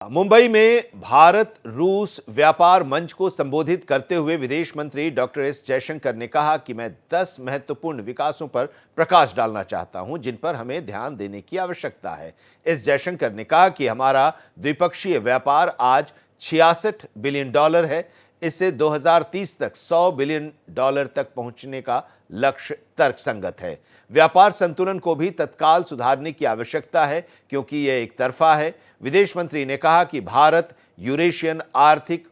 मुंबई में भारत रूस व्यापार मंच को संबोधित करते हुए विदेश मंत्री डॉक्टर एस जयशंकर ने कहा कि मैं 10 महत्वपूर्ण विकासों पर प्रकाश डालना चाहता हूं जिन पर हमें ध्यान देने की आवश्यकता है। एस जयशंकर ने कहा कि हमारा द्विपक्षीय व्यापार आज $66 बिलियन है। इससे 2030 तक $100 बिलियन तक पहुंचने का लक्ष्य तर्कसंगत है। व्यापार संतुलन को भी तत्काल सुधारने की आवश्यकता है क्योंकि यह एक तरफा है। विदेश मंत्री ने कहा कि भारत यूरेशियन आर्थिक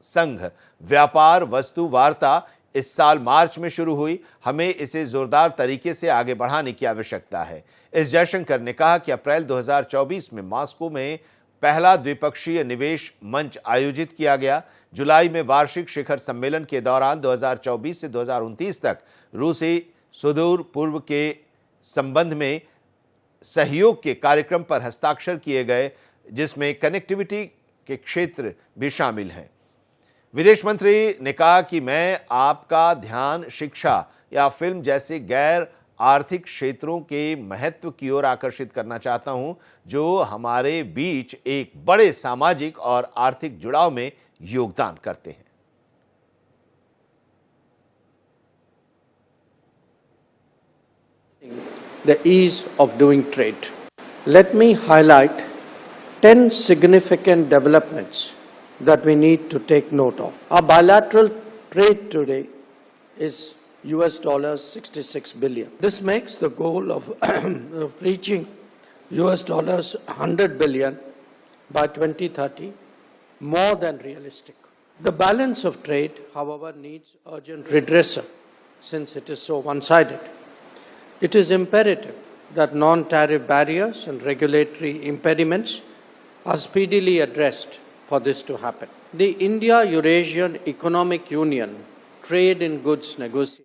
संघ व्यापार वस्तु वार्ता इस साल मार्च में शुरू हुई। हमें इसे जोरदार तरीके से आगे बढ़ाने की आवश्यकता है। एस जयशंकर ने कहा कि अप्रैल 2024 में मॉस्को में पहला द्विपक्षीय निवेश मंच आयोजित किया गया। जुलाई में वार्षिक शिखर सम्मेलन के दौरान 2024 से 2029 तक रूसी सुदूर पूर्व के संबंध में सहयोग के कार्यक्रम पर हस्ताक्षर किए गए, जिसमें कनेक्टिविटी के क्षेत्र भी शामिल हैं। विदेश मंत्री ने कहा कि मैं आपका ध्यान शिक्षा या फिल्म जैसे गैर आर्थिक क्षेत्रों के महत्व की ओर आकर्षित करना चाहता हूं, जो हमारे बीच एक बड़े सामाजिक और आर्थिक जुड़ाव में योगदान करते हैं। The ease of doing trade. Let me highlight 10 significant developments that we need to take note of. Our bilateral trade today is $66 billion. This makes the goal of reaching $100 billion by 2030 more than realistic. The balance of trade, however, needs urgent redressal since it is so one-sided. It is imperative that non-tariff barriers and regulatory impediments are speedily addressed for this to happen. The India-Eurasian Economic Union Trade in Goods Negotiation